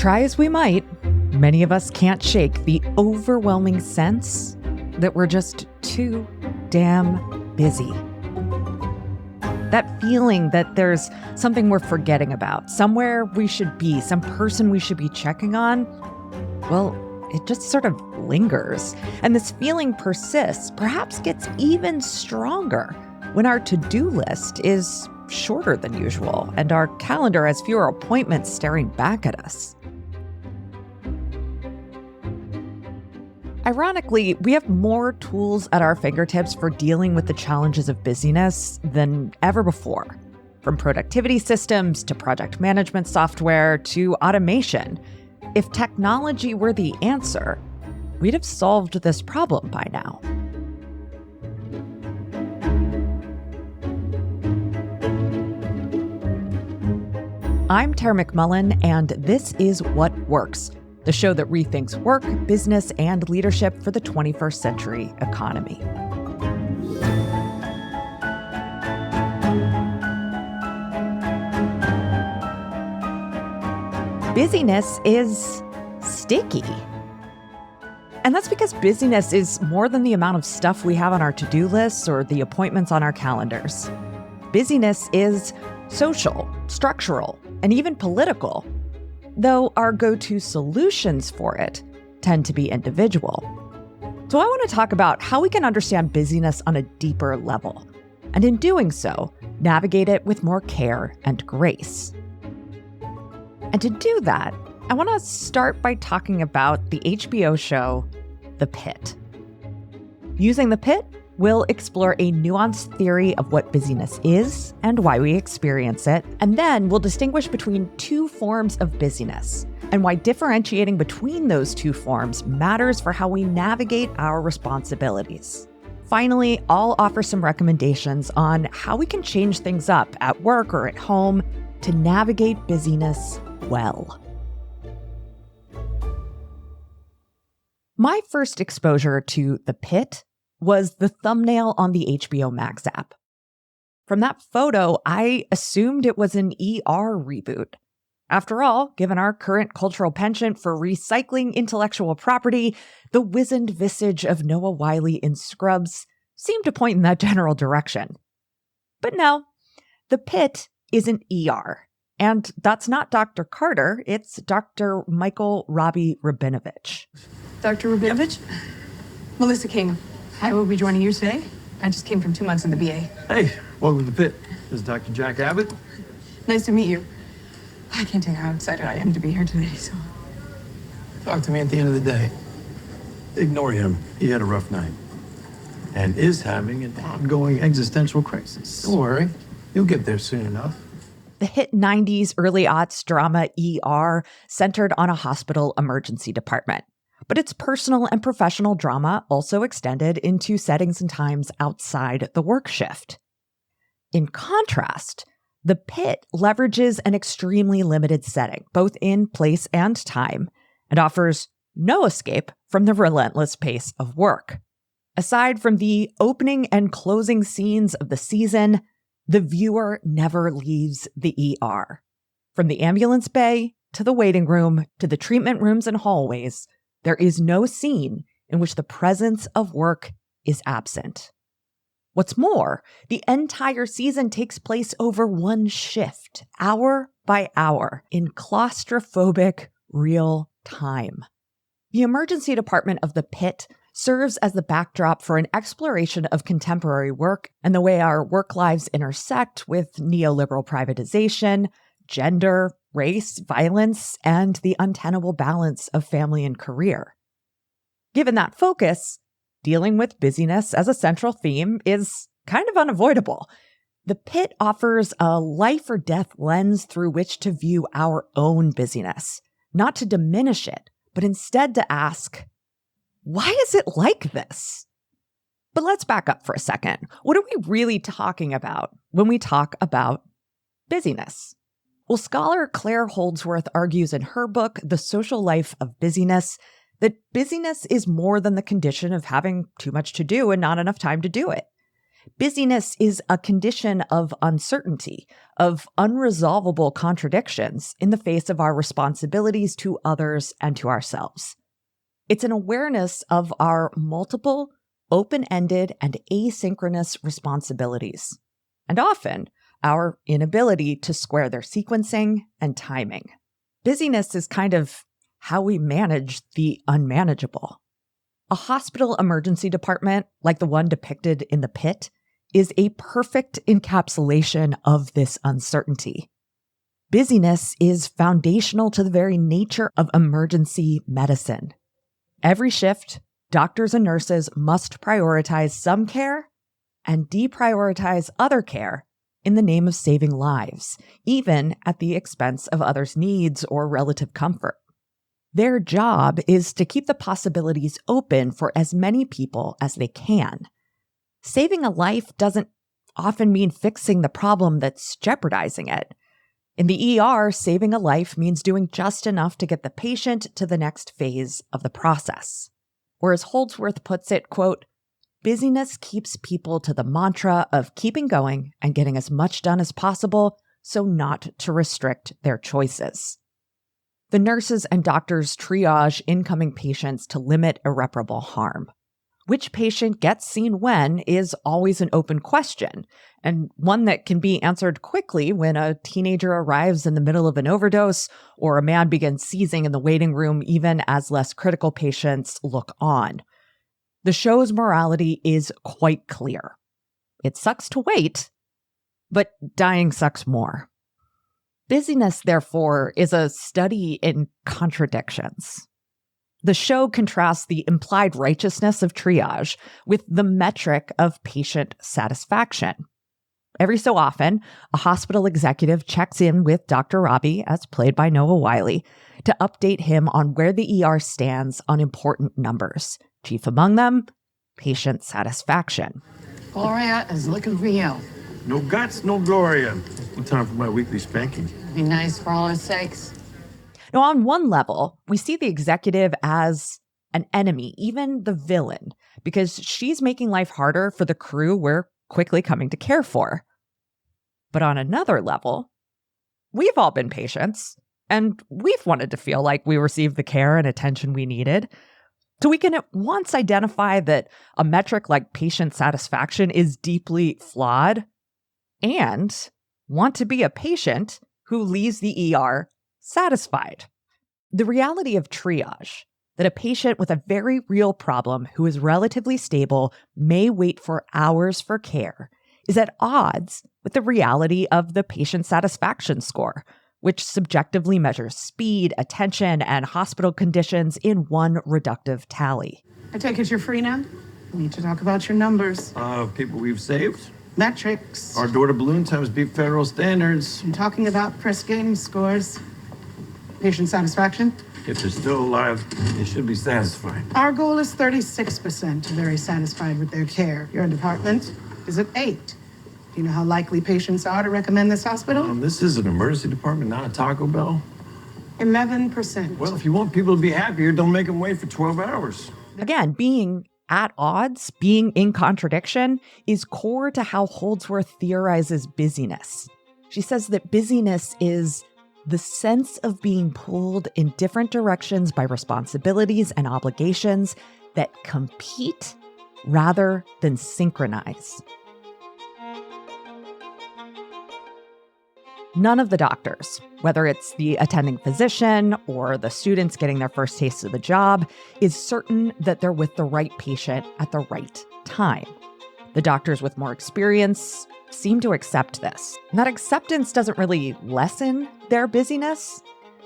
Try as we might, many of us can't shake the overwhelming sense that we're just too damn busy. That feeling that there's something we're forgetting about, somewhere we should be, some person we should be checking on, well, it just sort of lingers. And this feeling persists, perhaps gets even stronger when our to-do list is shorter than usual and our calendar has fewer appointments staring back at us. Ironically, we have more tools at our fingertips for dealing with the challenges of busyness than ever before. From productivity systems to project management software to automation. If technology were the answer, we'd have solved this problem by now. I'm Tara McMullen, and this is What Works, the show that rethinks work, business, and leadership for the 21st century economy. Busyness is sticky. And that's because busyness is more than the amount of stuff we have on our to-do lists or the appointments on our calendars. Busyness is social, structural, and even political, though our go-to solutions for it tend to be individual. So I want to talk about how we can understand busyness on a deeper level, and in doing so, navigate it with more care and grace. And to do that, I want to start by talking about the HBO show, The Pitt. Using The Pitt, we'll explore a nuanced theory of what busyness is and why we experience it, and then we'll distinguish between two forms of busyness and why differentiating between those two forms matters for how we navigate our responsibilities. Finally, I'll offer some recommendations on how we can change things up at work or at home to navigate busyness well. My first exposure to The Pitt was the thumbnail on the HBO Max app. From that photo, I assumed it was an ER reboot. After all, given our current cultural penchant for recycling intellectual property, the wizened visage of Noah Wyle in Scrubs seemed to point in that general direction. But no, The Pitt is an ER. And that's not Dr. Carter, it's Dr. Michael Robbie Rabinovich. Dr. Rabinovich? Melissa King. I will be joining you today. I just came from 2 months in the BA. Hey, welcome to Pitt. This is Dr. Jack Abbott. Nice to meet you. I can't tell you how excited I am to be here today, so... Talk to me at the end of the day. Ignore him. He had a rough night. And is having an ongoing existential crisis. Don't worry. You'll get there soon enough. The hit 90s, early aughts drama ER centered on a hospital emergency department. But its personal and professional drama also extended into settings and times outside the work shift. In contrast, The Pitt leverages an extremely limited setting, both in place and time, and offers no escape from the relentless pace of work. Aside from the opening and closing scenes of the season, the viewer never leaves the ER. From the ambulance bay, to the waiting room, to the treatment rooms and hallways, there is no scene in which the presence of work is absent. What's more, the entire season takes place over one shift, hour by hour, in claustrophobic real time. The emergency department of The Pitt serves as the backdrop for an exploration of contemporary work and the way our work lives intersect with neoliberal privatization, gender, race, violence, and the untenable balance of family and career. Given that focus, dealing with busyness as a central theme is kind of unavoidable. The Pitt offers a life or death lens through which to view our own busyness, not to diminish it, but instead to ask, why is it like this? But let's back up for a second. What are we really talking about when we talk about busyness? Well, scholar Claire Holdsworth argues in her book, The Social Life of Busyness, that busyness is more than the condition of having too much to do and not enough time to do it. Busyness is a condition of uncertainty, of unresolvable contradictions in the face of our responsibilities to others and to ourselves. It's an awareness of our multiple, open-ended, and asynchronous responsibilities, and often our inability to square their sequencing and timing. Busyness is kind of how we manage the unmanageable. A hospital emergency department, like the one depicted in the Pitt, is a perfect encapsulation of this uncertainty. Busyness is foundational to the very nature of emergency medicine. Every shift, doctors and nurses must prioritize some care and deprioritize other care in the name of saving lives, even at the expense of others' needs or relative comfort. Their job is to keep the possibilities open for as many people as they can. Saving a life doesn't often mean fixing the problem that's jeopardizing it. In the ER, saving a life means doing just enough to get the patient to the next phase of the process. Or as Holdsworth puts it, quote, busyness keeps people to the mantra of keeping going and getting as much done as possible, so not to restrict their choices. The nurses and doctors triage incoming patients to limit irreparable harm. Which patient gets seen when is always an open question, and one that can be answered quickly when a teenager arrives in the middle of an overdose or a man begins seizing in the waiting room, even as less critical patients look on. The show's morality is quite clear. It sucks to wait, but dying sucks more. Busyness, therefore, is a study in contradictions. The show contrasts the implied righteousness of triage with the metric of patient satisfaction. Every so often, a hospital executive checks in with Dr. Robbie, as played by Noah Wyle, to update him on where the ER stands on important numbers. Chief among them, patient satisfaction. Gloria is looking for you. No guts, no Gloria. No time for my weekly spanking. Be nice for all our sakes. Now, on one level, we see the executive as an enemy, even the villain, because she's making life harder for the crew we're quickly coming to care for. But on another level, we've all been patients, and we've wanted to feel like we received the care and attention we needed. So we can at once identify that a metric like patient satisfaction is deeply flawed and want to be a patient who leaves the ER satisfied. The reality of triage, that a patient with a very real problem who is relatively stable may wait for hours for care, is at odds with the reality of the patient satisfaction score, which subjectively measures speed, attention, and hospital conditions in one reductive tally. I take it you're free now? We need to talk about your numbers. People we've saved. Metrics. Our door to balloon times beat federal standards. I'm talking about press game scores. Patient satisfaction. If they're still alive, they should be satisfied. Our goal is 36% very satisfied with their care. Your department is at 8. Do you know how likely patients are to recommend this hospital? This is an emergency department, not a Taco Bell. 11%. Well, if you want people to be happier, don't make them wait for 12 hours. Again, being at odds, being in contradiction, is core to how Holdsworth theorizes busyness. She says that busyness is the sense of being pulled in different directions by responsibilities and obligations that compete rather than synchronize. None of the doctors, whether it's the attending physician or the students getting their first taste of the job, is certain that they're with the right patient at the right time. The doctors with more experience seem to accept this. And that acceptance doesn't really lessen their busyness,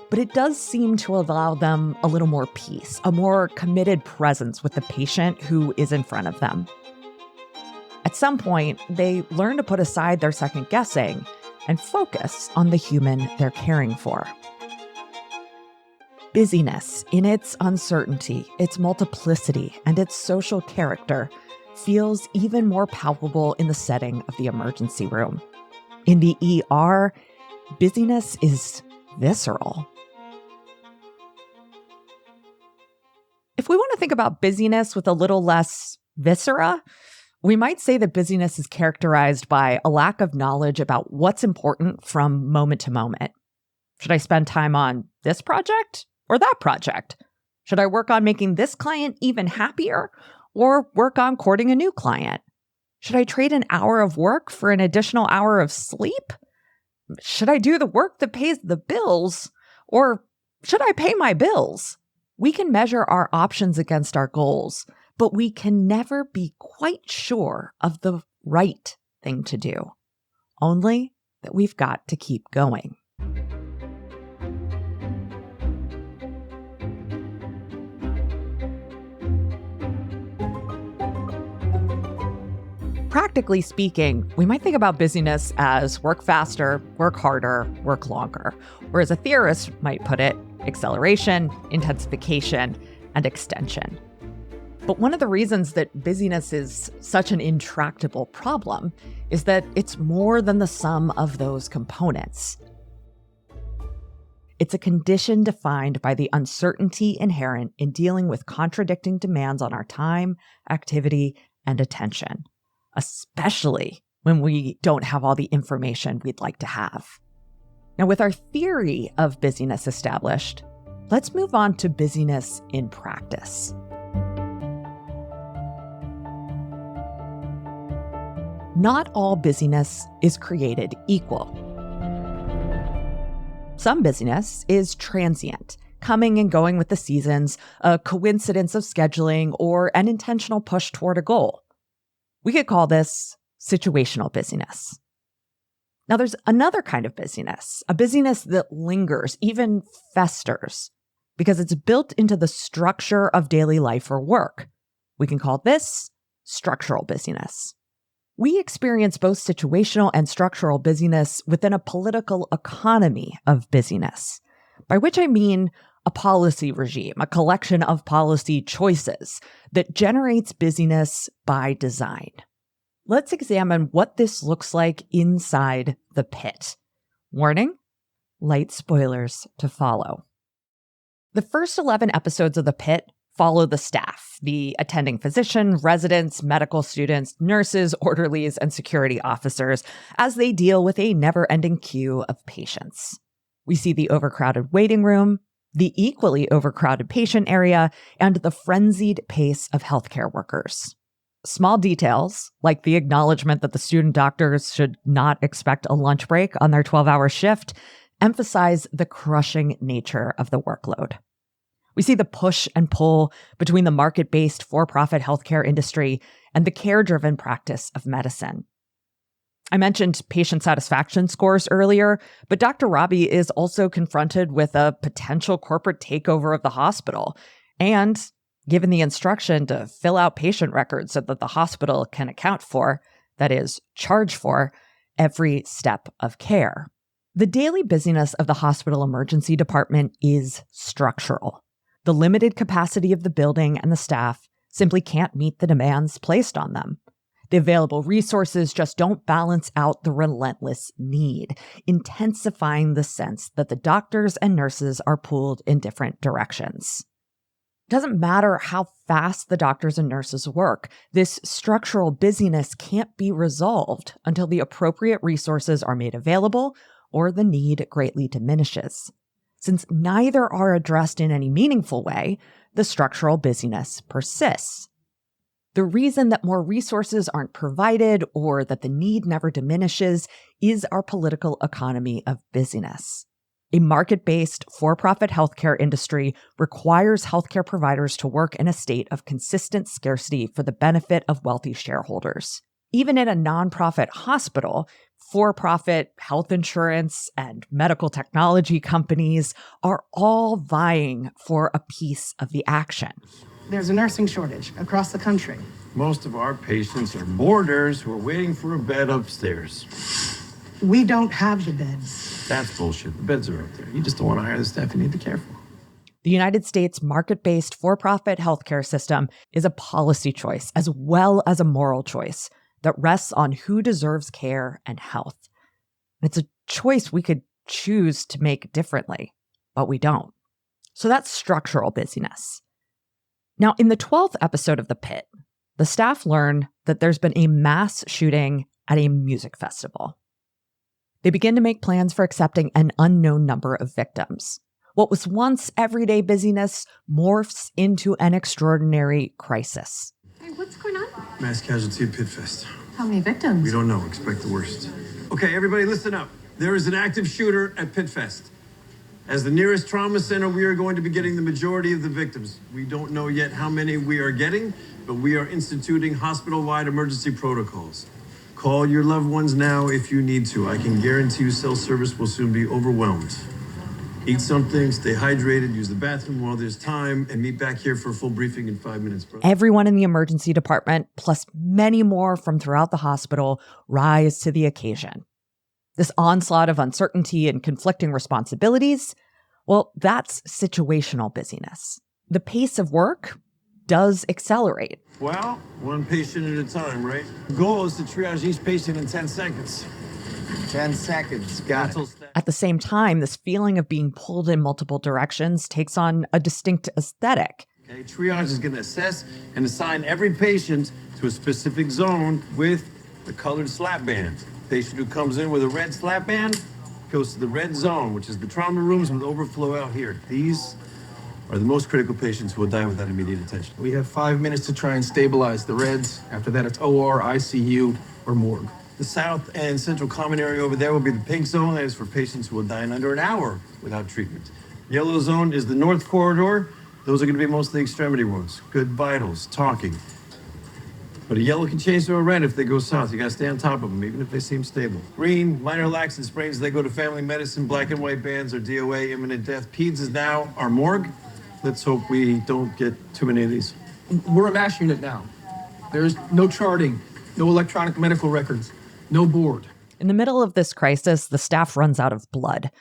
but it does seem to allow them a little more peace, a more committed presence with the patient who is in front of them. At some point, they learn to put aside their second guessing and focus on the human they're caring for. Busyness, in its uncertainty, its multiplicity, and its social character, feels even more palpable in the setting of the emergency room. In the ER, busyness is visceral. If we want to think about busyness with a little less viscera, We might say that busyness is characterized by a lack of knowledge about what's important from moment to moment. Should I spend time on this project or that project? Should I work on making this client even happier or work on courting a new client? Should I trade an hour of work for an additional hour of sleep? Should I do the work that pays the bills or should I pay my bills? We can measure our options against our goals, but we can never be quite sure of the right thing to do, only that we've got to keep going. Practically speaking, we might think about busyness as work faster, work harder, work longer, or as a theorist might put it, acceleration, intensification, and extension. But one of the reasons that busyness is such an intractable problem is that it's more than the sum of those components. It's a condition defined by the uncertainty inherent in dealing with contradicting demands on our time, activity, and attention, especially when we don't have all the information we'd like to have. Now, with our theory of busyness established, let's move on to busyness in practice. Not all busyness is created equal. Some busyness is transient, coming and going with the seasons, a coincidence of scheduling, or an intentional push toward a goal. We could call this situational busyness. Now, there's another kind of busyness, a busyness that lingers, even festers, because it's built into the structure of daily life or work. We can call this structural busyness. We experience both situational and structural busyness within a political economy of busyness, by which I mean a policy regime, a collection of policy choices that generates busyness by design. Let's examine what this looks like inside the Pitt. Warning, light spoilers to follow. The first 11 episodes of the Pitt follow the staff, the attending physician, residents, medical students, nurses, orderlies, and security officers as they deal with a never-ending queue of patients. We see the overcrowded waiting room, the equally overcrowded patient area, and the frenzied pace of healthcare workers. Small details, like the acknowledgement that the student doctors should not expect a lunch break on their 12-hour shift, emphasize the crushing nature of the workload. We see the push and pull between the market-based for-profit healthcare industry and the care-driven practice of medicine. I mentioned patient satisfaction scores earlier, but Dr. Robbie is also confronted with a potential corporate takeover of the hospital and given the instruction to fill out patient records so that the hospital can account for, that is, charge for, every step of care. The daily busyness of the hospital emergency department is structural. The limited capacity of the building and the staff simply can't meet the demands placed on them. The available resources just don't balance out the relentless need, intensifying the sense that the doctors and nurses are pulled in different directions. It doesn't matter how fast the doctors and nurses work, this structural busyness can't be resolved until the appropriate resources are made available or the need greatly diminishes. Since neither are addressed in any meaningful way, the structural busyness persists. The reason that more resources aren't provided or that the need never diminishes is our political economy of busyness. A market-based, for-profit healthcare industry requires healthcare providers to work in a state of consistent scarcity for the benefit of wealthy shareholders. Even in a nonprofit hospital, for-profit health insurance and medical technology companies are all vying for a piece of the action. There's a nursing shortage across the country. Most of our patients are boarders who are waiting for a bed upstairs. We don't have the beds. That's bullshit. The beds are up there. You just don't want to hire the staff you need to care for. The United States market-based for-profit healthcare system is a policy choice as well as a moral choice that rests on who deserves care and health. It's a choice we could choose to make differently, but we don't. So that's structural busyness. Now, in the 12th episode of The Pitt, the staff learn that there's been a mass shooting at a music festival. They begin to make plans for accepting an unknown number of victims. What was once everyday busyness morphs into an extraordinary crisis. Hey, what's going on? Mass casualty at Pitt Fest. How many victims? We don't know. Expect the worst. Okay, everybody listen up. There is an active shooter at Pitt Fest. As the nearest trauma center, we are going to be getting the majority of the victims. We don't know yet how many we are getting, but we are instituting hospital-wide emergency protocols. Call your loved ones now if you need to. I can guarantee you cell service will soon be overwhelmed. Eat something, stay hydrated, use the bathroom while there's time, and meet back here for a full briefing in 5 minutes, bro. Everyone in the emergency department, plus many more from throughout the hospital, rise to the occasion. This onslaught of uncertainty and conflicting responsibilities, well, that's situational busyness. The pace of work does accelerate. Well, one patient at a time, right? The goal is to triage each patient in 10 seconds. 10 seconds, got it. At the same time, this feeling of being pulled in multiple directions takes on a distinct aesthetic. Okay, triage is going to assess and assign every patient to a specific zone with a colored slap band. Patient who comes in with a red slap band goes to the red zone, which is the trauma rooms with overflow out here. These are the most critical patients who will die without immediate attention. We have 5 minutes to try and stabilize the reds. After that, it's OR, ICU, or morgue. The south and central common area over there will be the pink zone. That is for patients who will die in under an hour without treatment. Yellow zone is the north corridor. Those are going to be mostly extremity wounds. Good vitals, talking. But a yellow can change to a red if they go south. You got to stay on top of them, even if they seem stable. Green, minor laxant sprains, they go to family medicine. Black and white bands are DOA, imminent death. Peds is now our morgue. Let's hope we don't get too many of these. We're a MASH unit now. There's no charting, no electronic medical records, no board. In the middle of this crisis, the staff runs out of blood,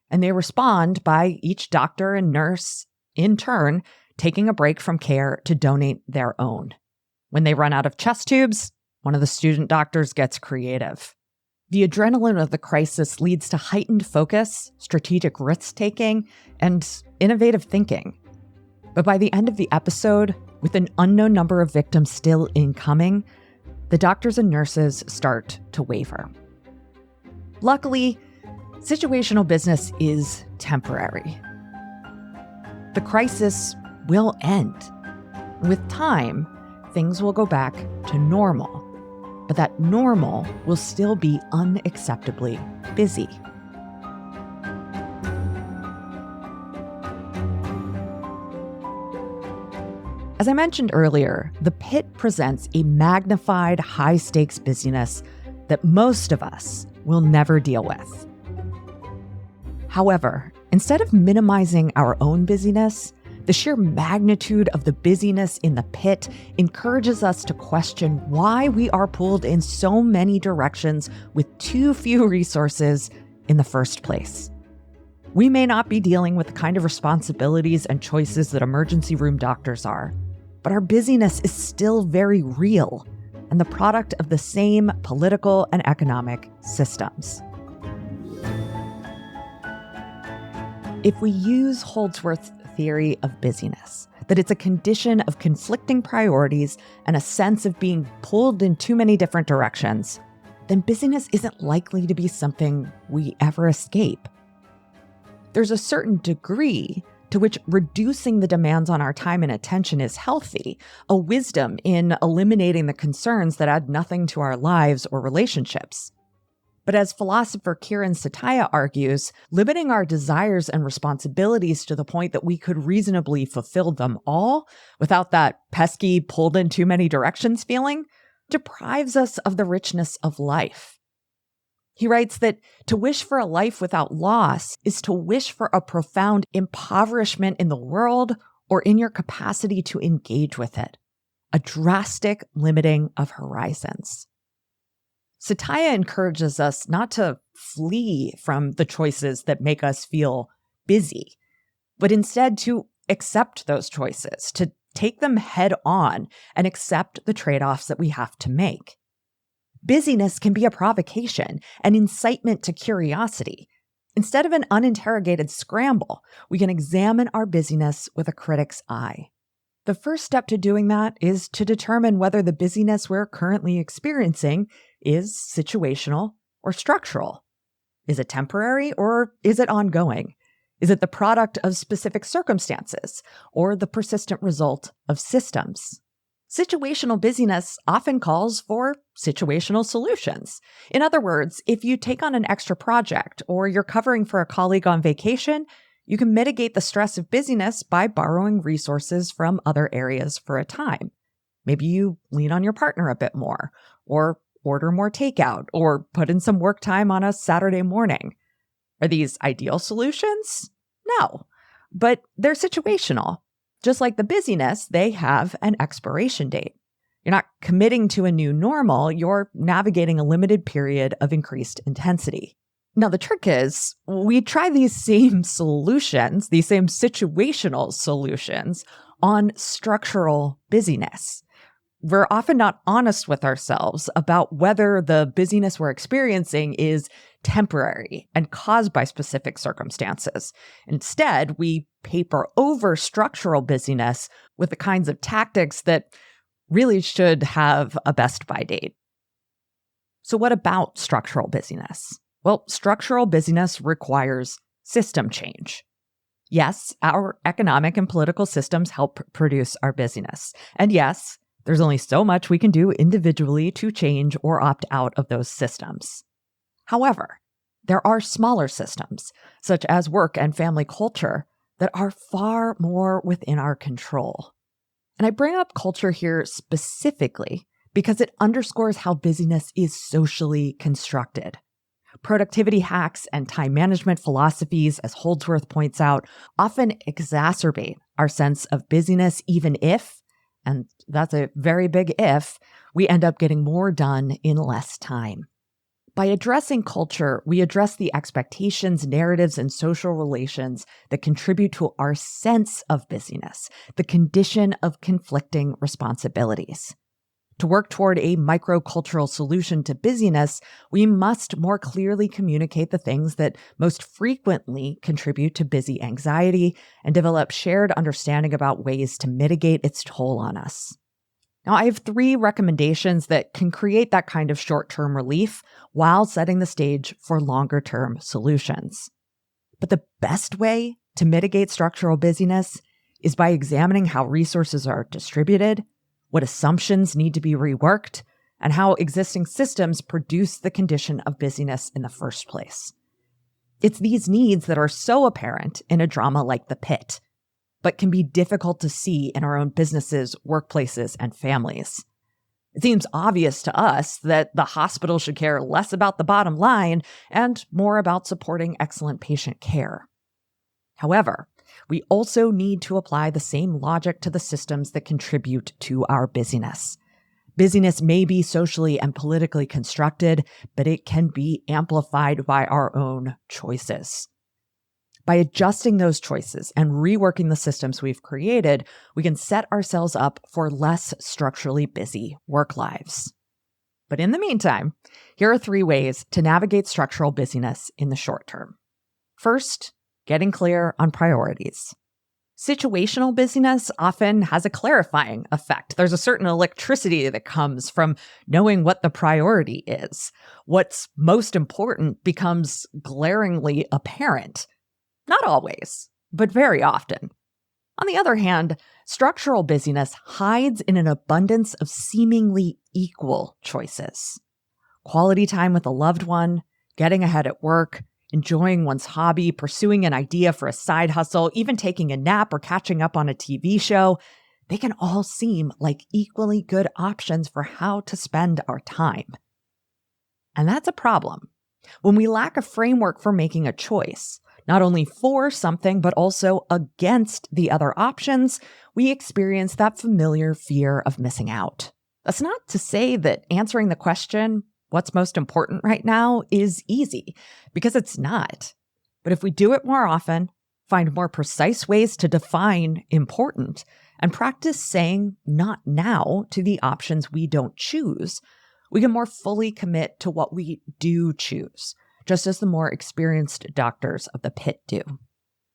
and they respond by each doctor and nurse, in turn, taking a break from care to donate their own. When they run out of chest tubes, one of the student doctors gets creative. The adrenaline of the crisis leads to heightened focus, strategic risk-taking, and innovative thinking. But by the end of the episode, with an unknown number of victims still incoming, the doctors and nurses start to waver. Luckily, situational business is temporary. The crisis will end. With time, things will go back to normal, but that normal will still be unacceptably busy. As I mentioned earlier, the Pitt presents a magnified, high-stakes busyness that most of us will never deal with. However, instead of minimizing our own busyness, the sheer magnitude of the busyness in the Pitt encourages us to question why we are pulled in so many directions with too few resources in the first place. We may not be dealing with the kind of responsibilities and choices that emergency room doctors are, but our busyness is still very real and the product of the same political and economic systems. If we use Holdsworth's theory of busyness, that it's a condition of conflicting priorities and a sense of being pulled in too many different directions, then busyness isn't likely to be something we ever escape. There's a certain degree to which reducing the demands on our time and attention is healthy, a wisdom in eliminating the concerns that add nothing to our lives or relationships. But as philosopher Kiran Satya argues, limiting our desires and responsibilities to the point that we could reasonably fulfill them all without that pesky pulled in too many directions feeling deprives us of the richness of life. He writes that to wish for a life without loss is to wish for a profound impoverishment in the world or in your capacity to engage with it, a drastic limiting of horizons. Satya encourages us not to flee from the choices that make us feel busy, but instead to accept those choices, to take them head on and accept the trade-offs that we have to make. Busyness can be a provocation, an incitement to curiosity. Instead of an uninterrogated scramble, we can examine our busyness with a critic's eye. The first step to doing that is to determine whether the busyness we're currently experiencing is situational or structural. Is it temporary or is it ongoing? Is it the product of specific circumstances or the persistent result of systems? Situational busyness often calls for situational solutions. In other words, if you take on an extra project or you're covering for a colleague on vacation, you can mitigate the stress of busyness by borrowing resources from other areas for a time. Maybe you lean on your partner a bit more, or order more takeout, or put in some work time on a Saturday morning. Are these ideal solutions? No, but they're situational. Just like the busyness, they have an expiration date. You're not committing to a new normal, you're navigating a limited period of increased intensity. Now, the trick is we try these same solutions, these same situational solutions, on structural busyness. We're often not honest with ourselves about whether the busyness we're experiencing is temporary and caused by specific circumstances. Instead, we paper over structural busyness with the kinds of tactics that really should have a best by date. So what about structural busyness? Well, structural busyness requires system change. Yes, our economic and political systems help produce our busyness. And yes, there's only so much we can do individually to change or opt out of those systems. However, there are smaller systems, such as work and family culture, that are far more within our control. And I bring up culture here specifically because it underscores how busyness is socially constructed. Productivity hacks and time management philosophies, as Holdsworth points out, often exacerbate our sense of busyness, even if, and that's a very big if, we end up getting more done in less time. By addressing culture, we address the expectations, narratives, and social relations that contribute to our sense of busyness, the condition of conflicting responsibilities. To work toward a microcultural solution to busyness, we must more clearly communicate the things that most frequently contribute to busy anxiety and develop shared understanding about ways to mitigate its toll on us. Now, I have 3 recommendations that can create that kind of short-term relief while setting the stage for longer-term solutions. But the best way to mitigate structural busyness is by examining how resources are distributed, what assumptions need to be reworked, and how existing systems produce the condition of busyness in the first place. It's these needs that are so apparent in a drama like The Pitt, but can be difficult to see in our own businesses, workplaces, and families. It seems obvious to us that the hospital should care less about the bottom line and more about supporting excellent patient care. However, we also need to apply the same logic to the systems that contribute to our busyness. Busyness may be socially and politically constructed, but it can be amplified by our own choices. By adjusting those choices and reworking the systems we've created, we can set ourselves up for less structurally busy work lives. But in the meantime, here are 3 ways to navigate structural busyness in the short term. First, getting clear on priorities. Situational busyness often has a clarifying effect. There's a certain electricity that comes from knowing what the priority is. What's most important becomes glaringly apparent. Not always, but very often. On the other hand, structural busyness hides in an abundance of seemingly equal choices. Quality time with a loved one, getting ahead at work, enjoying one's hobby, pursuing an idea for a side hustle, even taking a nap or catching up on a TV show, they can all seem like equally good options for how to spend our time. And that's a problem. When we lack a framework for making a choice, not only for something, but also against the other options, we experience that familiar fear of missing out. That's not to say that answering the question, what's most important right now, is easy, because it's not. But if we do it more often, find more precise ways to define important, and practice saying not now to the options we don't choose, we can more fully commit to what we do choose, just as the more experienced doctors of the Pitt do.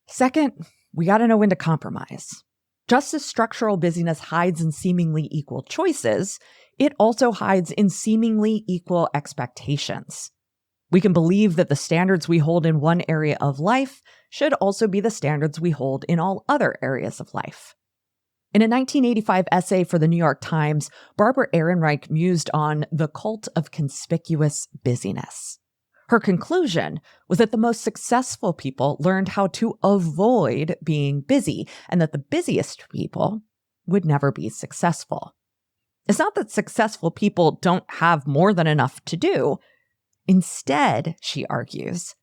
Second, we got to know when to compromise. Just as structural busyness hides in seemingly equal choices, it also hides in seemingly equal expectations. We can believe that the standards we hold in one area of life should also be the standards we hold in all other areas of life. In a 1985 essay for the New York Times, Barbara Ehrenreich mused on the cult of conspicuous busyness. Her conclusion was that the most successful people learned how to avoid being busy, and that the busiest people would never be successful. It's not that successful people don't have more than enough to do. Instead, she argues,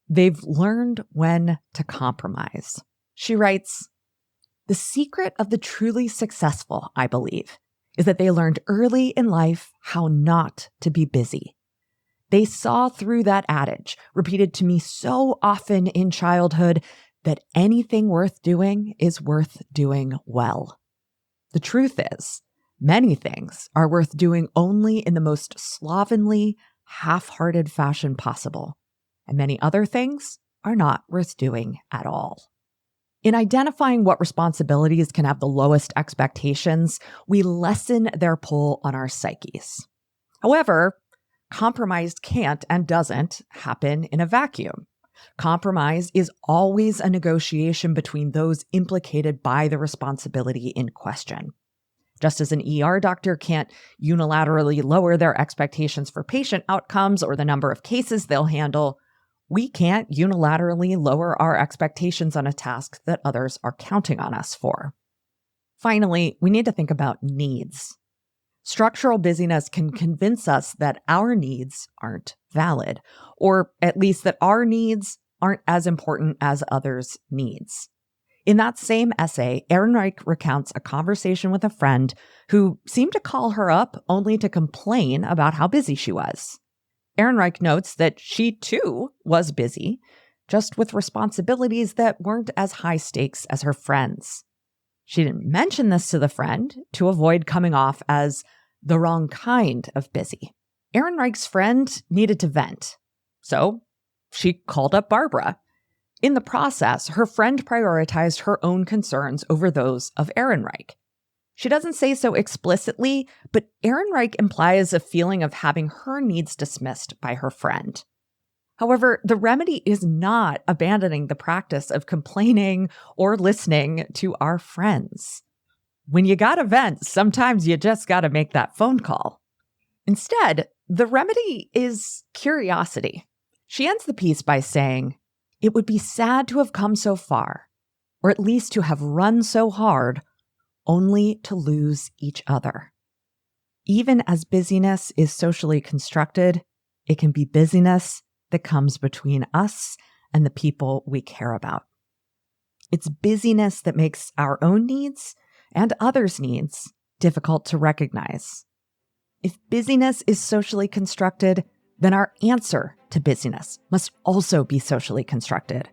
they've learned when to compromise. She writes, "The secret of the truly successful, I believe, is that they learned early in life how not to be busy. They saw through that adage, repeated to me so often in childhood, that anything worth doing is worth doing well. The truth is, many things are worth doing only in the most slovenly, half-hearted fashion possible, and many other things are not worth doing at all." In identifying what responsibilities can have the lowest expectations, we lessen their pull on our psyches. However, compromise can't and doesn't happen in a vacuum. Compromise is always a negotiation between those implicated by the responsibility in question. Just as an ER doctor can't unilaterally lower their expectations for patient outcomes or the number of cases they'll handle, we can't unilaterally lower our expectations on a task that others are counting on us for. Finally, we need to think about needs. Structural busyness can convince us that our needs aren't valid, or at least that our needs aren't as important as others' needs. In that same essay, Ehrenreich recounts a conversation with a friend who seemed to call her up only to complain about how busy she was. Ehrenreich notes that she too was busy, just with responsibilities that weren't as high stakes as her friends. She didn't mention this to the friend to avoid coming off as the wrong kind of busy. Ehrenreich's friend needed to vent, so she called up Barbara. In the process, her friend prioritized her own concerns over those of Ehrenreich. She doesn't say so explicitly, but Ehrenreich implies a feeling of having her needs dismissed by her friend. However, the remedy is not abandoning the practice of complaining or listening to our friends. When you gotta vent, sometimes you just gotta make that phone call. Instead, the remedy is curiosity. She ends the piece by saying, "It would be sad to have come so far, or at least to have run so hard, only to lose each other. Even as busyness is socially constructed, it can be busyness that comes between us and the people we care about. It's busyness that makes our own needs and others' needs difficult to recognize. If busyness is socially constructed, then our answer to busyness must also be socially constructed.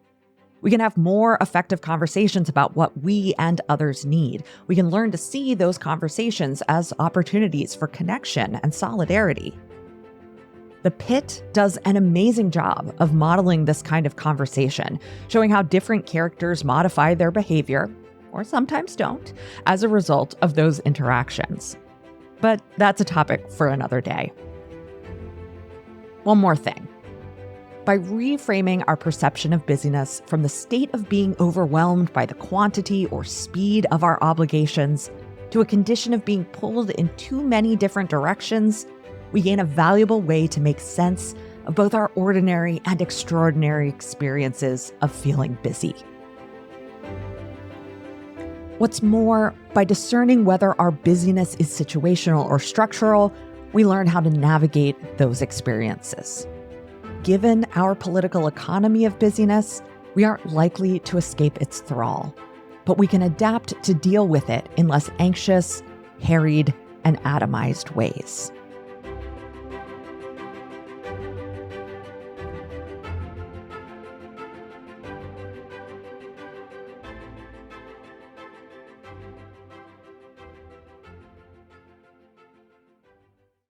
We can have more effective conversations about what we and others need. We can learn to see those conversations as opportunities for connection and solidarity. The Pitt does an amazing job of modeling this kind of conversation, showing how different characters modify their behavior, or sometimes don't, as a result of those interactions. But that's a topic for another day. One more thing. By reframing our perception of busyness from the state of being overwhelmed by the quantity or speed of our obligations to a condition of being pulled in too many different directions, we gain a valuable way to make sense of both our ordinary and extraordinary experiences of feeling busy. What's more, by discerning whether our busyness is situational or structural, we learn how to navigate those experiences. Given our political economy of busyness, we aren't likely to escape its thrall, but we can adapt to deal with it in less anxious, harried, and atomized ways.